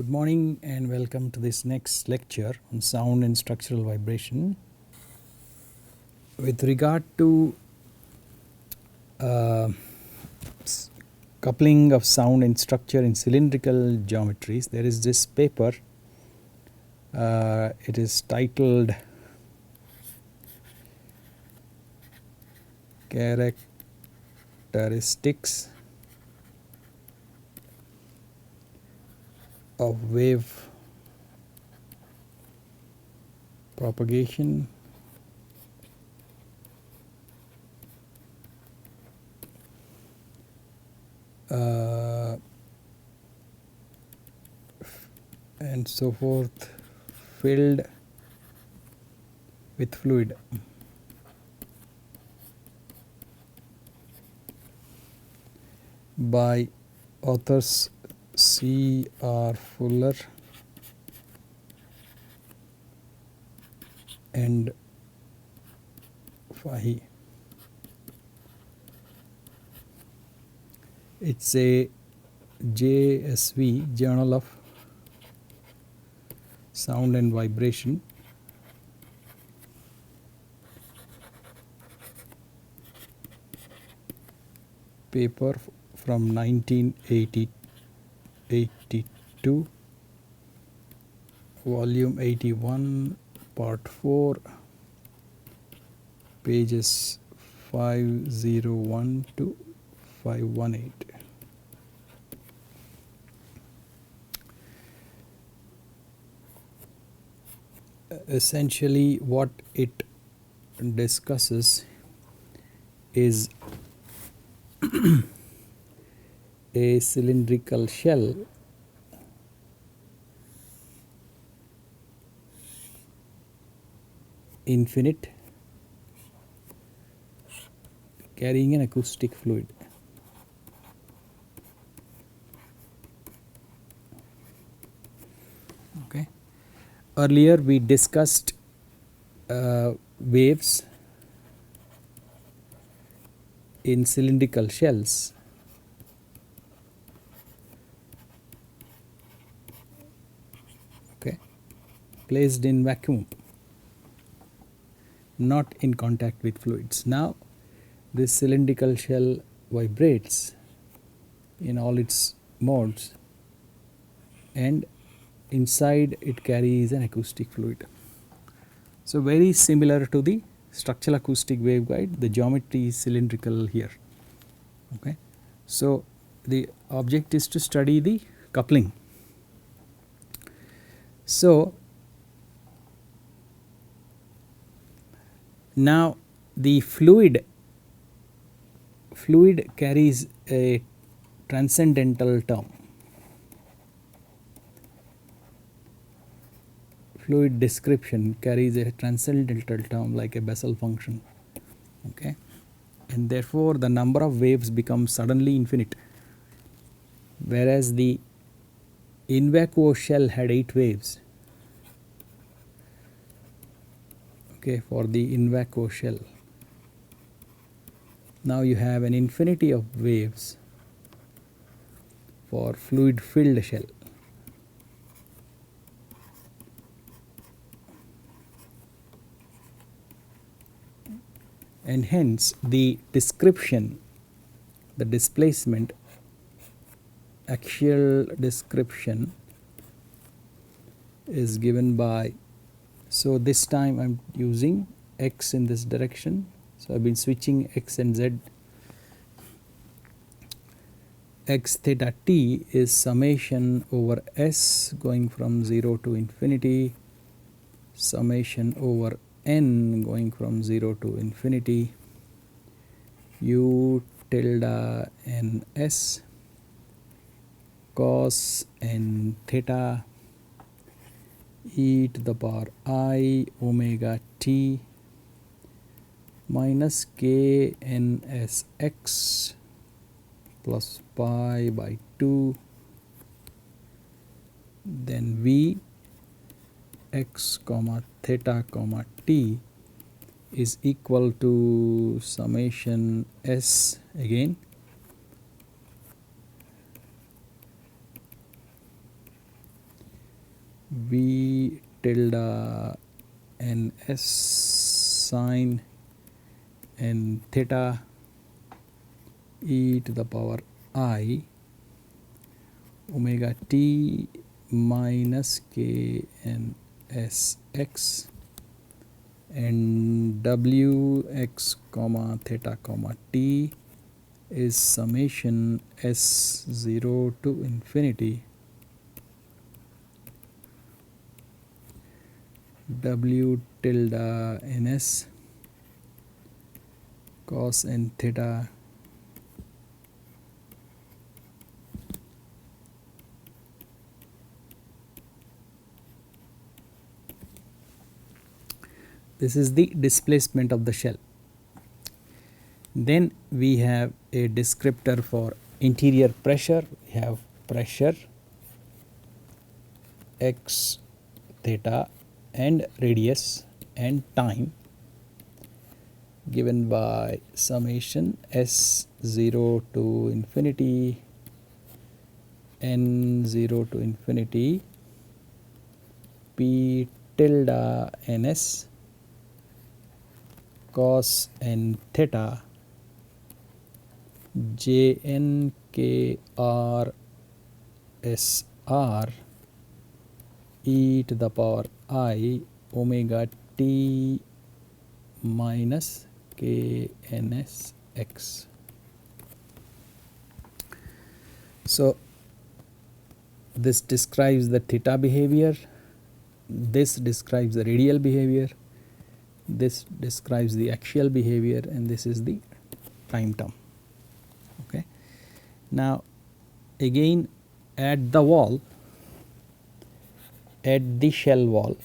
Good morning and welcome to this next lecture on sound and structural vibration. With regard to coupling of sound and structure in cylindrical geometries, there is this paper. It is titled Characteristics of Wave Propagation and so forth, filled with fluid. By authors C.R. Fuller and Fahy. It's a JSV, Journal of Sound and Vibration. Paper from 1982, volume 81, part 4, pages 501 to 518. Essentially what it discusses is a cylindrical shell infinite carrying an acoustic fluid. Okay. Earlier we discussed waves in cylindrical shells. Okay. Placed in vacuum, not in contact with fluids. Now this cylindrical shell vibrates in all its modes and inside it carries an acoustic fluid. So very similar to the structural acoustic waveguide, the geometry is cylindrical here. Okay. So the object is to study the coupling. So now the fluid carries a transcendental term. Fluid description carries a transcendental term like a Bessel function. Okay. And therefore the number of waves becomes suddenly infinite, whereas the in vacuo shell had 8 waves. Okay, for the in vacuo shell. Now you have an infinity of waves for fluid filled shell. And hence the description, the displacement, axial description is given by, so this time I am using x in this direction. So I have been switching x and z. X theta t is summation over s going from 0 to infinity, summation over n going from 0 to infinity, u tilde n s cos n theta e to the power I omega t minus k n s x plus pi by 2, then v x comma theta comma t is equal to summation s again V tilde ns sine n theta e to the power I omega t minus k n s x, and w x comma theta comma t is summation s0 to infinity w tilde ns cos n theta this is the displacement of the shell. Then we have a descriptor for interior pressure. We have pressure x theta and radius and time given by summation s0 to infinity n0 to infinity p tilde ns cos n theta jn k r s r e to the power I omega t minus k n s x. So this describes the theta behavior, this describes the radial behavior, this describes the axial behavior, and this is the time term. Okay. Now again at the wall, at the shell wall,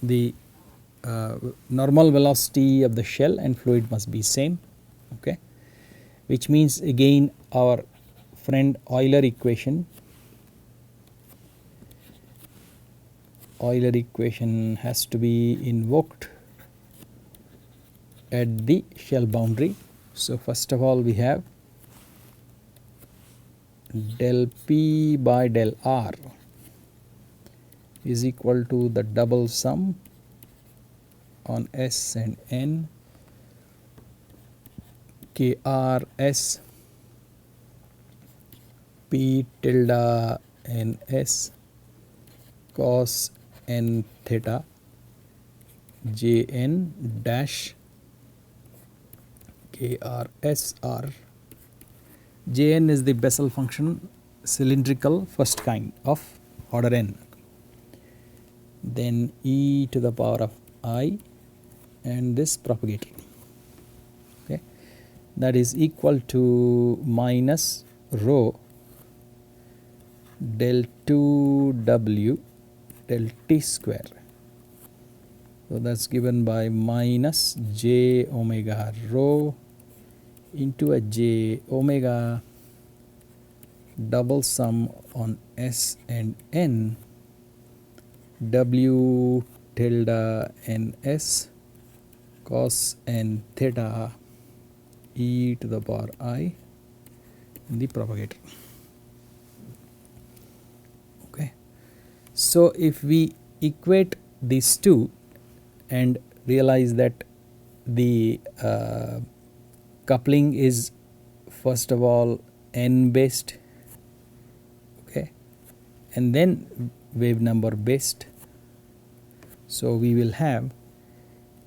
the normal velocity of the shell and fluid must be same, okay, which means again our friend Euler equation has to be invoked at the shell boundary. So first of all we have del P by del R is equal to the double sum on S and N KRS P tilde NS cos n theta Jn dash KRSR. Jn is the Bessel function, cylindrical first kind of order n. Then e to the power of I and this propagator, okay, that is equal to minus rho del 2w del t square. So that's given by minus j omega rho into a j omega double sum on S and N w tilde ns cos n theta e to the power I in the propagator. Okay. So if we equate these two and realize that the coupling is first of all n based, okay, and then wave number based. So we will have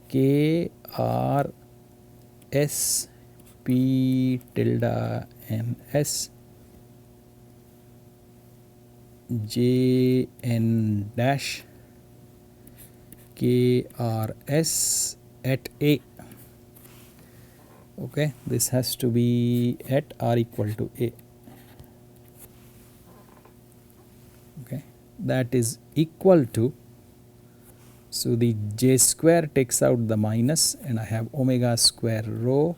K R S P tilde N S J N dash K R S at A. Okay, this has to be at R equal to A. Okay, that is equal to, so the j square takes out the minus and I have omega square rho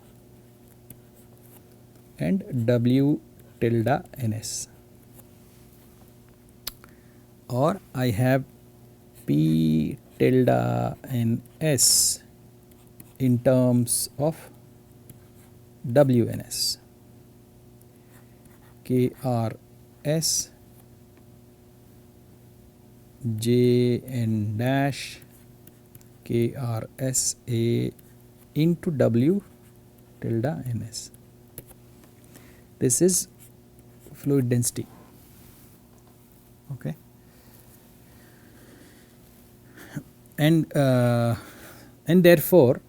and w tilde ns, or I have p tilde ns in terms of wns. KRS JN dash KRSA into W tilde NS. This is fluid density. Okay. And therefore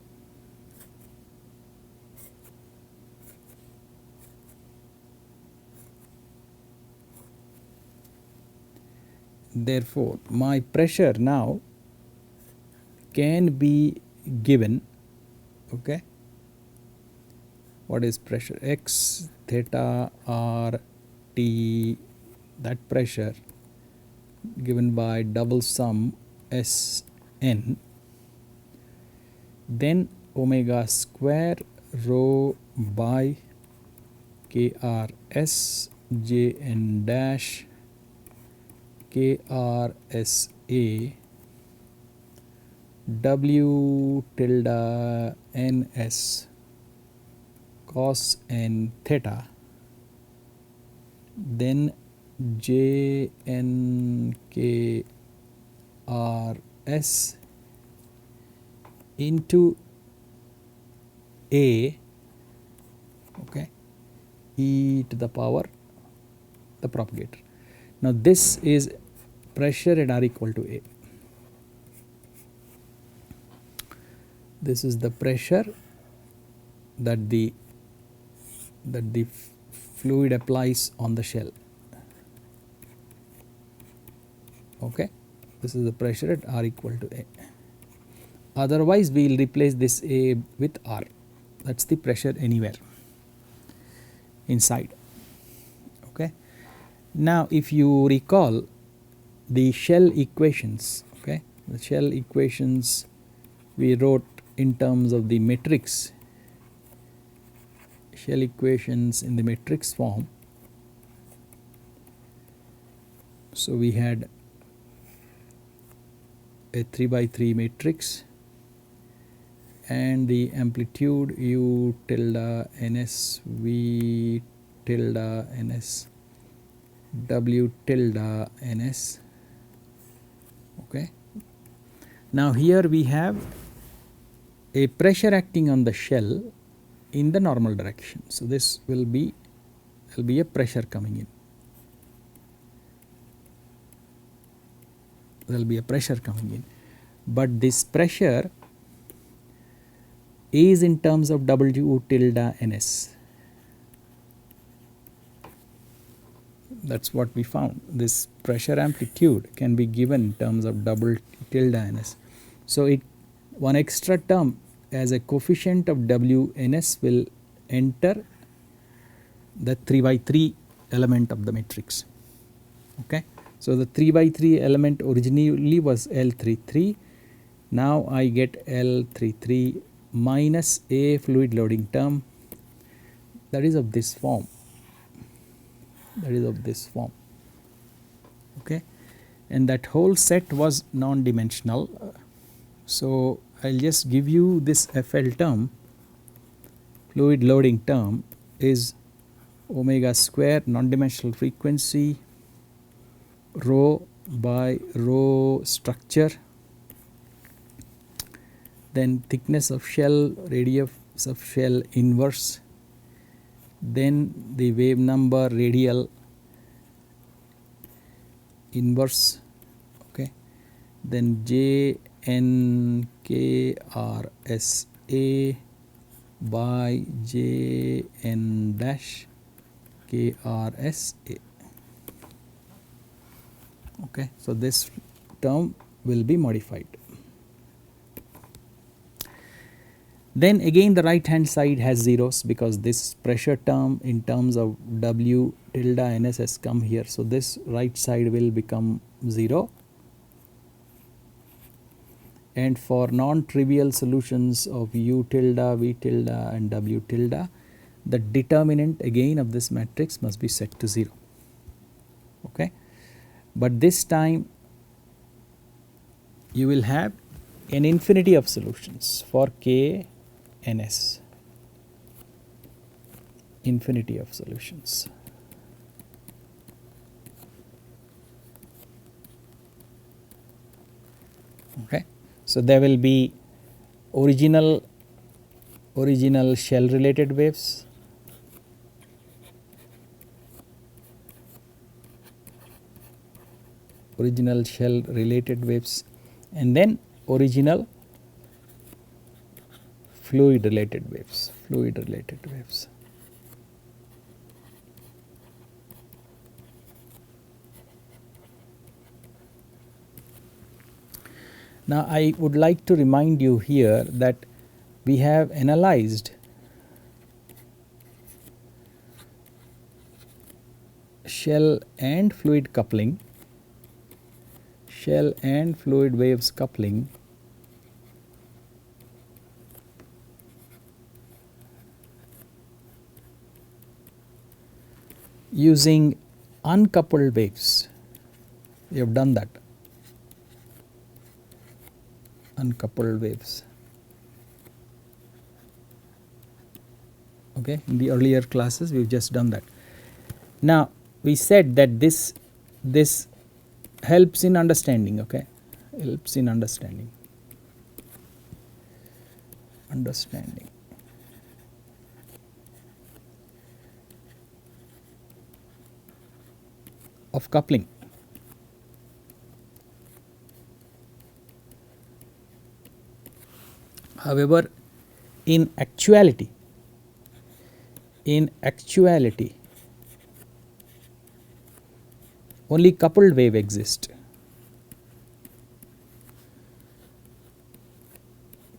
my pressure now can be given, okay, what is pressure? X theta R T, that pressure given by double sum S n, then omega square rho by KRS JN dash KRSA W tilde NS cos n theta, then JNKRS into A, okay, e to the power the propagator. Now this is pressure at R equal to A. This is the pressure that the fluid applies on the shell. Okay, this is the pressure at R equal to A. Otherwise we will replace this A with R. That's the pressure anywhere inside. Okay. Now if you recall the shell equations, okay, the shell equations we wrote in terms of the matrix, shell equations in the matrix form. So we had a 3 by 3 matrix and the amplitude U tilde NS V tilde NS W tilde NS. Okay. Now here we have a pressure acting on the shell in the normal direction. So this will be a pressure coming in. There will be a pressure coming in, but this pressure is in terms of W tilde NS. That's what we found. This pressure amplitude can be given in terms of W tilde NS. So one extra term as a coefficient of WNS will enter the 3 by 3 element of the matrix. Okay. So the 3 by 3 element originally was L33. Now I get L33 minus a fluid loading term that is of this form. Okay. And that whole set was non-dimensional. So I'll just give you this FL term, fluid loading term is omega square non-dimensional frequency rho by rho structure, then thickness of shell, radius of shell inverse, then the wave number radial inverse, okay, then JNKRSA by JN dash KRSA. Okay, so this term will be modified. Then again the right hand side has zeros because this pressure term in terms of W tilde NS has come here. So this right side will become 0. And for non-trivial solutions of U tilde, V tilde and W tilde, the determinant again of this matrix must be set to 0. Okay. But this time you will have an infinity of solutions for K NS, infinity of solutions. Okay. So, there will be original shell related waves, and then original fluid related waves. Now, I would like to remind you here that we have analyzed shell and fluid waves coupling using uncoupled waves. We have done that, uncoupled waves. Okay, in the earlier classes we have just done that. Now, we said that this helps in understanding, okay, helps in understanding of coupling. However, in actuality only coupled wave exist.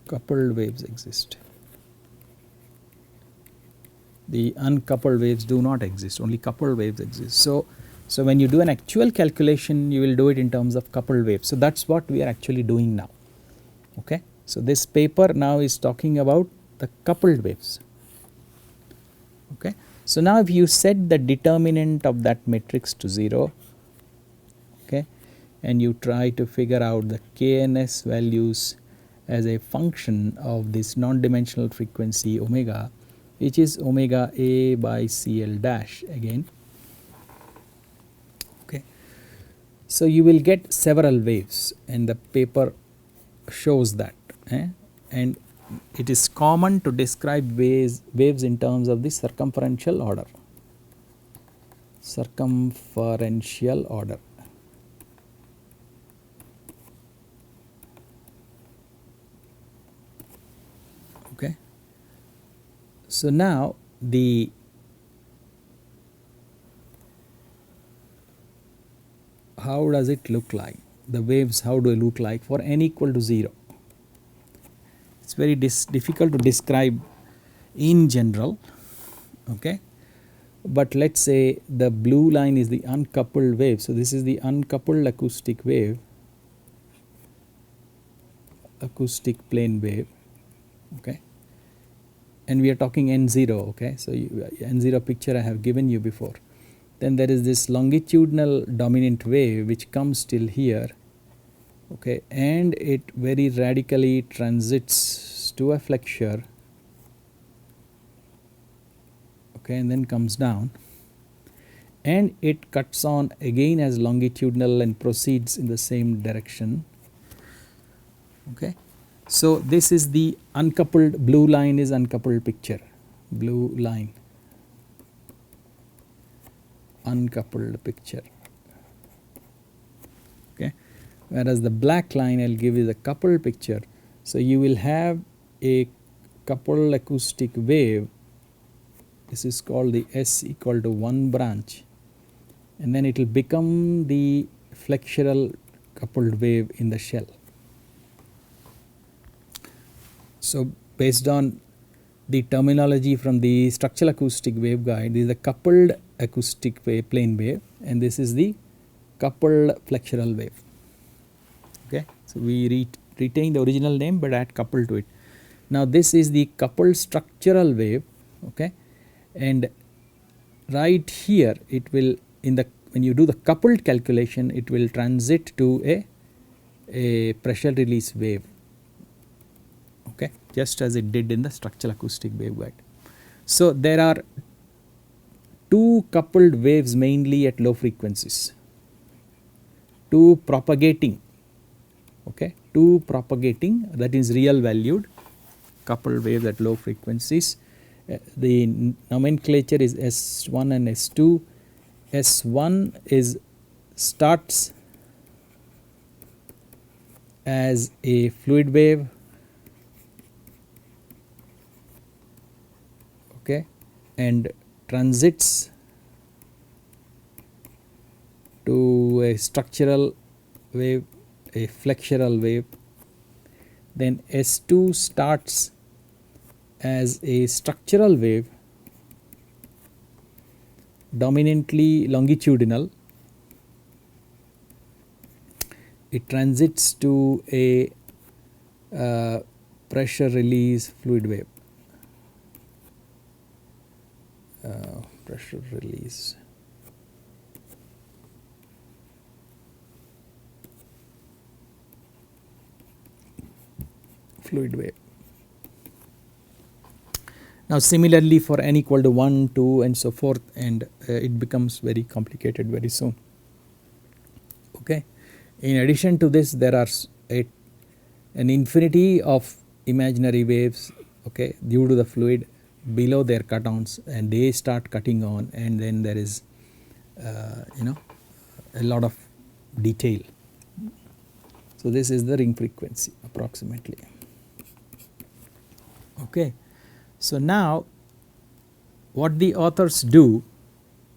Coupled waves exist. The uncoupled waves do not exist, only coupled waves exist. So when you do an actual calculation, you will do it in terms of coupled waves. So that's what we are actually doing now. Okay. So this paper now is talking about the coupled waves. Okay. So now if you set the determinant of that matrix to 0, okay, and you try to figure out the KNS values as a function of this non-dimensional frequency omega, which is omega A by CL dash again. Okay. So you will get several waves, and the paper shows that, and it is common to describe waves in terms of the circumferential order. Okay. So now how does it look like? The waves, how do they look like for n equal to 0? It's very difficult to describe in general, okay. But let us say the blue line is the uncoupled wave. So this is the uncoupled acoustic wave, acoustic plane wave, okay, and we are talking n0, okay. So n0 picture I have given you before. Then there is this longitudinal dominant wave which comes till here, okay, and it very radically transits to a flexure, okay, and then comes down, and it cuts on again as longitudinal and proceeds in the same direction, okay. So this is the uncoupled, blue line is uncoupled picture, blue line, uncoupled picture, okay, whereas the black line I will give you the coupled picture. So you will have a coupled acoustic wave, this is called the S equal to 1 branch, and then it will become the flexural coupled wave in the shell. So based on the terminology from the structural acoustic waveguide, this is the coupled acoustic wave, plane wave, and this is the coupled flexural wave, okay. So we retain the original name but add coupled to it. Now this is the coupled structural wave, okay, and right here it will, when you do the coupled calculation, it will transit to a pressure release wave, okay, just as it did in the structural acoustic waveguide. So there are two coupled waves mainly at low frequencies, two propagating okay, 2 propagating, that is real valued coupled waves at low frequencies. The nomenclature is S1 and S2. S1 is starts as a fluid wave, okay, and transits to a structural wave, a flexural wave. Then S2 starts as a structural wave, dominantly longitudinal. It transits to a pressure release fluid wave. Pressure release. Fluid wave. Now similarly for n equal to 1, 2 and so forth, and it becomes very complicated very soon. Okay. In addition to this, there are an infinity of imaginary waves, okay, due to the fluid below their cut-ons, and they start cutting on, and then there is a lot of detail. So this is the ring frequency approximately. Okay. So now what the authors do,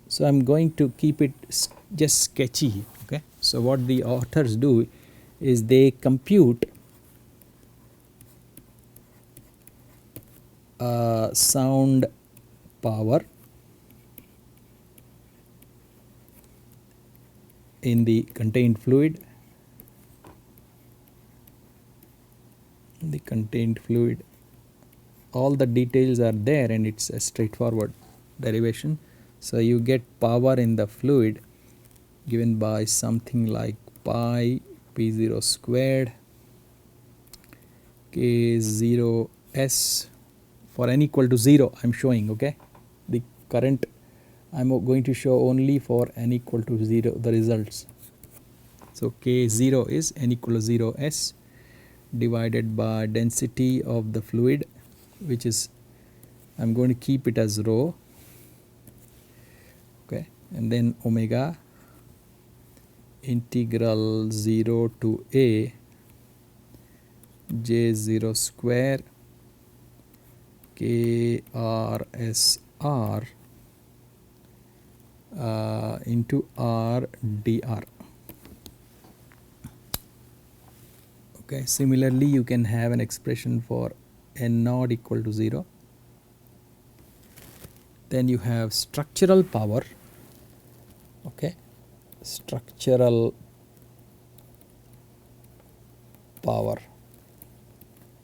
so I am going to keep it just sketchy. Okay. So what the authors do is they compute sound power in the contained fluid. All the details are there, and it's a straightforward derivation. So you get power in the fluid given by something like pi p0 squared k0 s for n equal to 0 I am showing, okay. The current I am going to show only for n equal to 0 the results. So k0 is n equal to 0 s divided by density of the fluid, which is I am going to keep it as rho, okay, and then omega integral 0 to a j0 square k r s r into r dr. Okay. Similarly, you can have an expression for n naught equal to 0. Then you have structural power, okay, structural power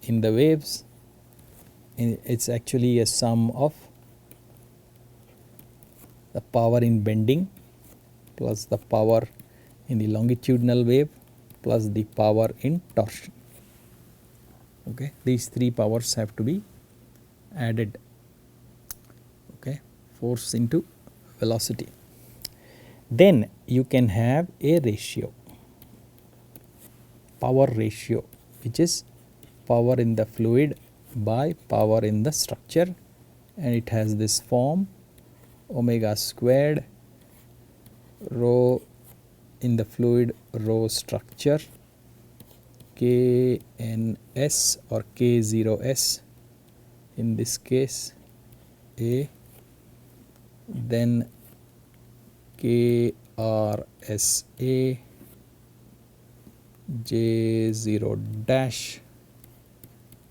in the waves. It's actually a sum of the power in bending plus the power in the longitudinal wave plus the power in torsion. Okay. These 3 powers have to be added, okay, force into velocity. Then you can have a ratio, power ratio, which is power in the fluid by power in the structure, and it has this form omega squared rho in the fluid, rho structure, kns or k0s in this case a, then krsa j0 dash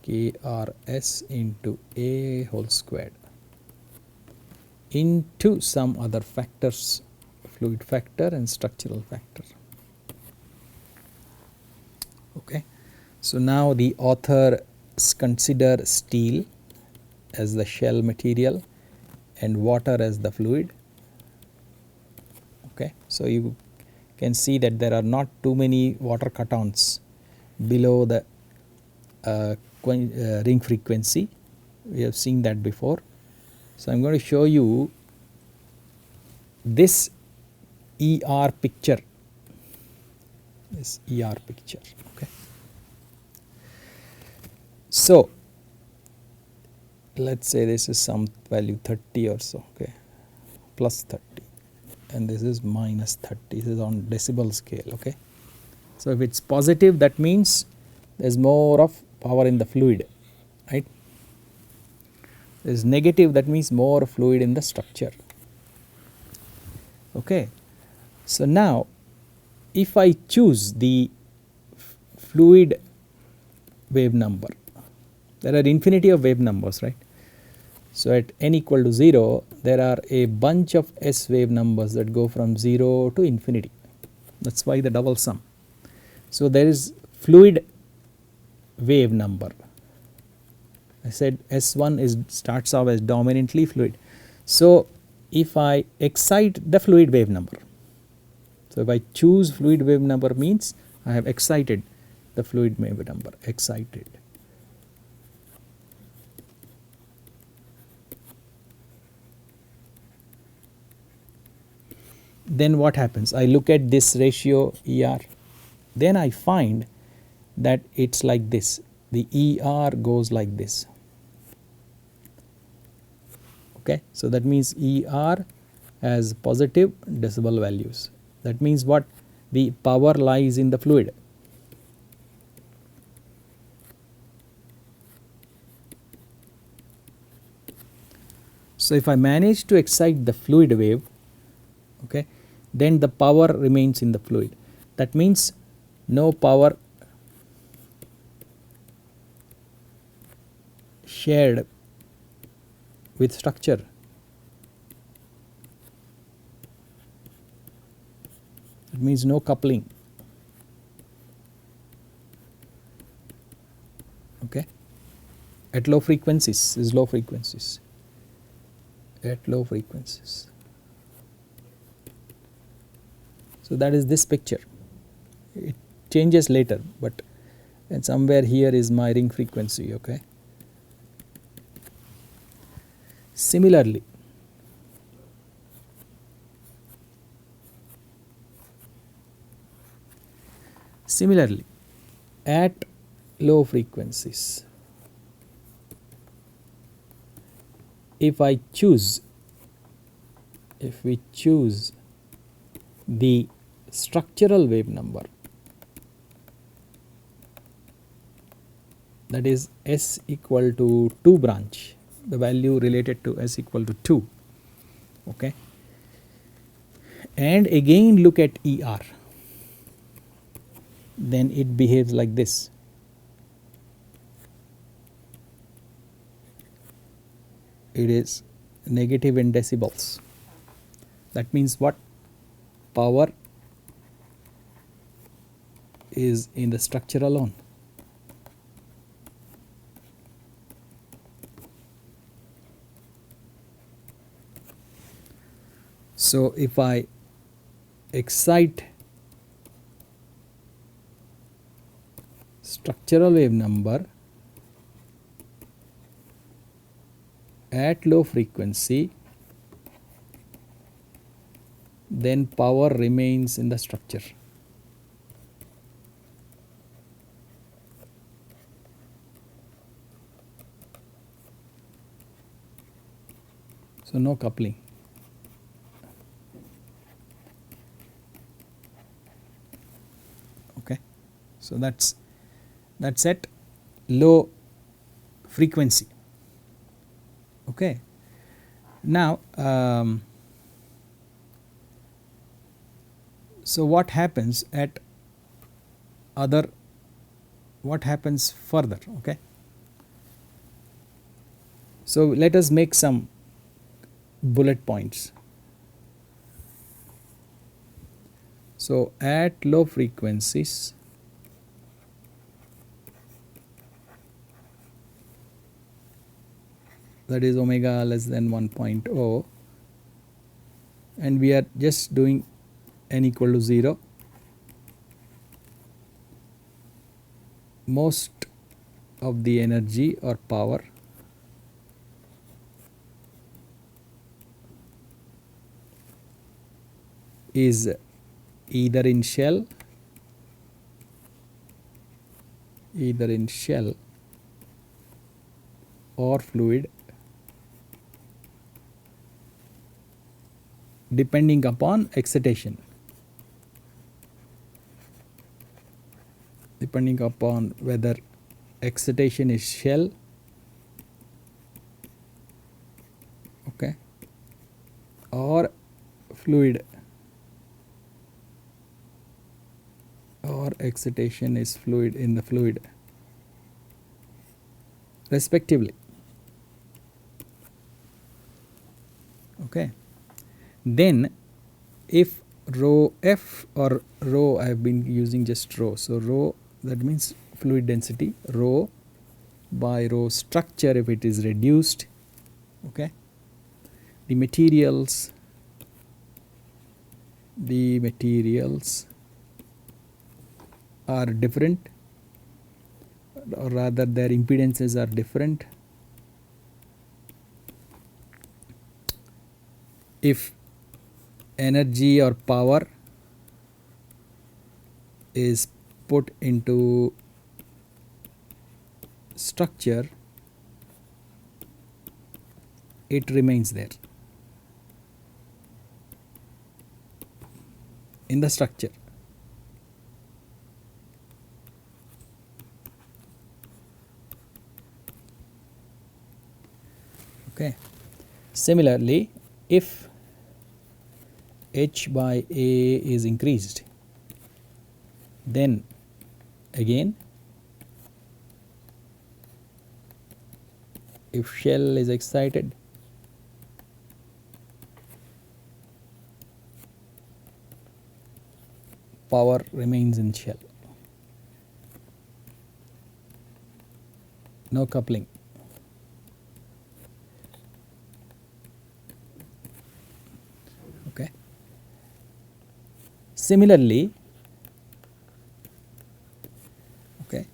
krs into a whole squared into some other factors, fluid factor and structural factor. Okay. So now the authors consider steel as the shell material and water as the fluid. Okay. So you can see that there are not too many water cut-ons below the ring frequency. We have seen that before. So I am going to show you this ER picture, okay. So let's say this is some value 30 or so, okay, plus 30, and this is minus 30. This is on decibel scale, okay. So if it's positive, that means there's more of power in the fluid, right. Is negative, that means more fluid in the structure, okay. So now if I choose the fluid wave number, there are infinity of wave numbers, right. So at n equal to 0, there are a bunch of s wave numbers that go from 0 to infinity. That is why the double sum. So there is fluid wave number. I said S1 starts off as dominantly fluid. So if I excite the fluid wave number, so if I choose fluid wave number, means I have excited the fluid wave number, excited. Then what happens? I look at this ratio ER, then I find that it's like this. The ER goes like this. Okay, so that means ER has positive decibel values. That means what? The power lies in the fluid. So if I manage to excite the fluid wave, okay, then the power remains in the fluid. That means no power shared with structure. It means no coupling, okay, at low frequencies. Is low frequencies, at low frequencies. So that is this picture. It changes later, but and somewhere here is my ring frequency, okay. Similarly, at low frequencies, if we choose the structural wave number, that is S equal to 2 branch, the value related to S equal to 2, okay, and again look at ER, then it behaves like this. It is negative in decibels. That means what? Power is in the structure alone. So if I excite structural wave number at low frequency, then power remains in the structure. So no coupling. Okay, so that's at low frequency. Okay, now so what happens at other, what happens further? Okay, so let us make some bullet points. So at low frequencies, that is omega less than 1.0, and we are just doing n equal to 0. Most of the energy or power is either in shell or fluid depending upon excitation, depending upon whether excitation is shell, okay, or fluid, or excitation is fluid in the fluid respectively, okay. Then if rho f or rho, I have been using just rho, so rho, that means fluid density, rho by rho structure, if it is reduced, okay, the materials are different, or rather their impedances are different. If energy or power is put into structure, it remains there in the structure. Okay. Similarly, if H by A is increased, then again if shell is excited, power remains in shell, no coupling. Okay. Similarly, okay,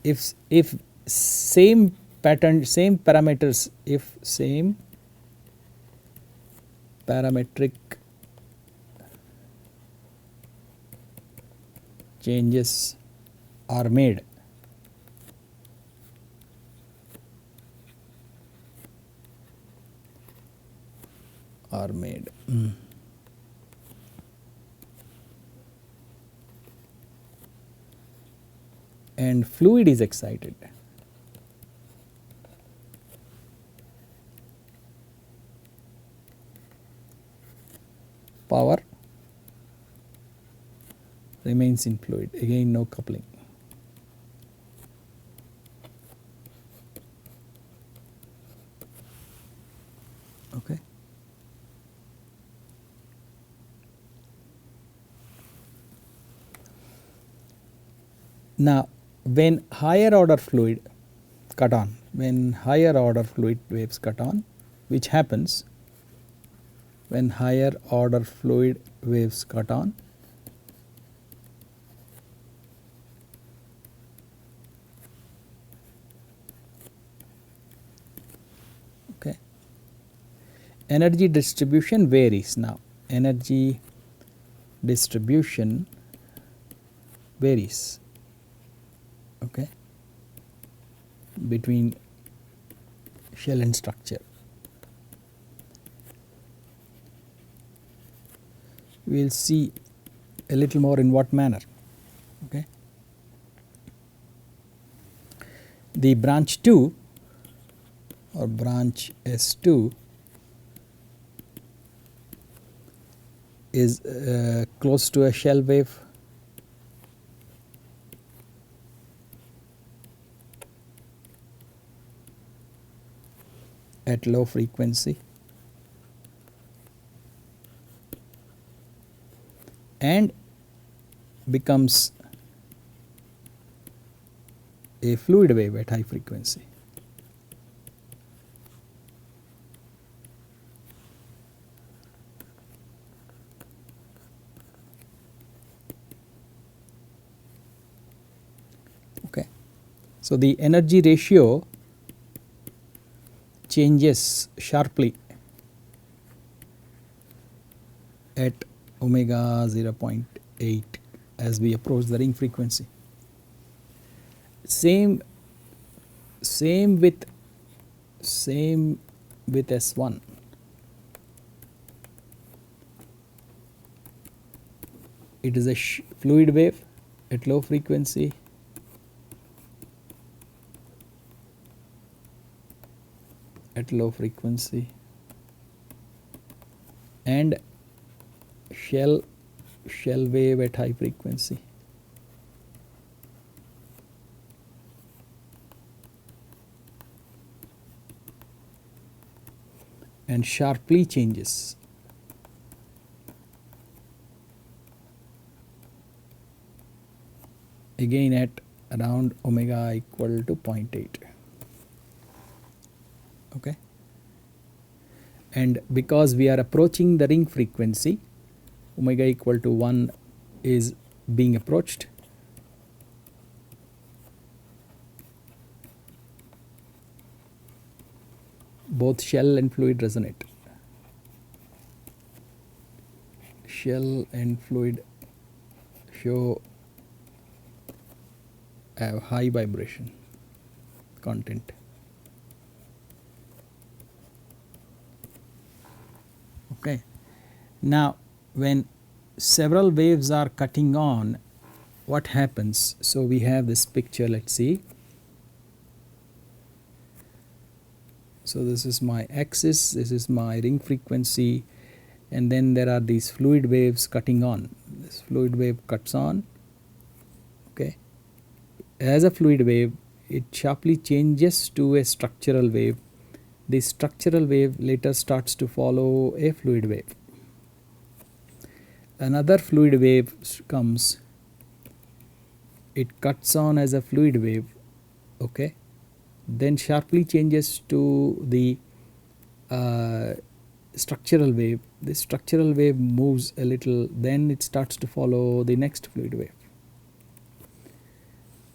if same pattern, same parameters, if same parametric changes are made, and fluid is excited, power remains in fluid, again no coupling. Okay. Now when higher order fluid cut on, when higher order fluid waves cut on, which happens when higher order fluid waves cut on, okay, energy distribution varies. Now energy distribution varies, okay, between shell and structure. We will see a little more in what manner. Okay. The branch 2 or branch S2 is close to a shell wave, at low frequency, and becomes a fluid wave at high frequency. Okay. So the energy ratio changes sharply at omega 0.8 as we approach the ring frequency. Same Same with S1. It is a fluid wave at low frequency, and shell wave at high frequency. And sharply changes. Again at around omega equal to 0.8. Okay. And because we are approaching the ring frequency, omega equal to 1 is being approached. Both shell and fluid resonate. Shell and fluid show a high vibration content. Okay. Now when several waves are cutting on, what happens? So we have this picture, let's see. So this is my axis, this is my ring frequency, and then there are these fluid waves cutting on. This fluid wave cuts on. Okay. As a fluid wave, it sharply changes to a structural wave. This structural wave later starts to follow a fluid wave. Another fluid wave comes, it cuts on as a fluid wave, okay, then sharply changes to the structural wave. This structural wave moves a little, then it starts to follow the next fluid wave.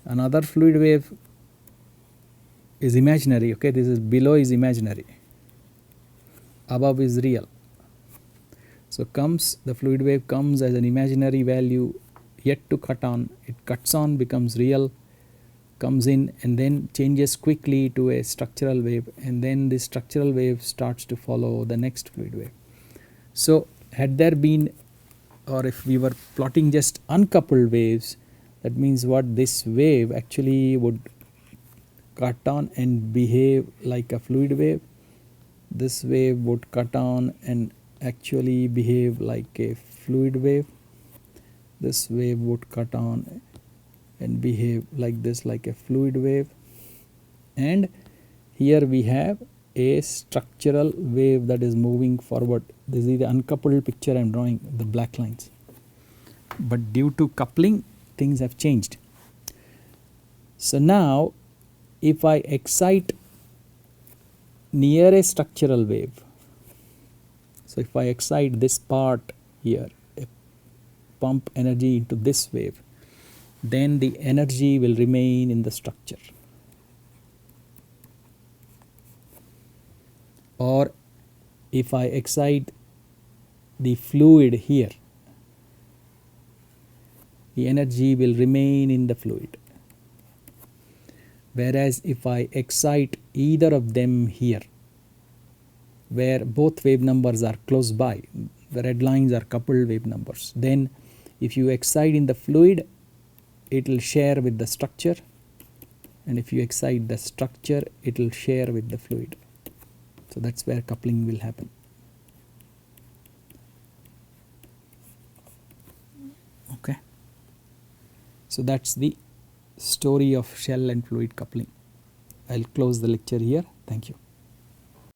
Another fluid wave is imaginary, okay, this is below is imaginary, above is real. So the fluid wave comes as an imaginary value yet to cut on, it cuts on, becomes real, comes in, and then changes quickly to a structural wave, and then this structural wave starts to follow the next fluid wave. So had there been, or if we were plotting just uncoupled waves, that means what, this wave actually would cut on and behave like a fluid wave, this wave would cut on and actually behave like a fluid wave, this wave would cut on and behave like this, like a fluid wave, and here we have a structural wave that is moving forward. This is the uncoupled picture I am drawing, the black lines, but due to coupling things have changed. So now if I excite near a structural wave, so if I excite this part here, pump energy into this wave, then the energy will remain in the structure. Or if I excite the fluid here, the energy will remain in the fluid. Whereas if I excite either of them here, where both wave numbers are close by, the red lines are coupled wave numbers, then if you excite in the fluid, it will share with the structure, and if you excite the structure, it will share with the fluid. So that's where coupling will happen. Okay. So that's the story of shell and fluid coupling. I'll close the lecture here. Thank you.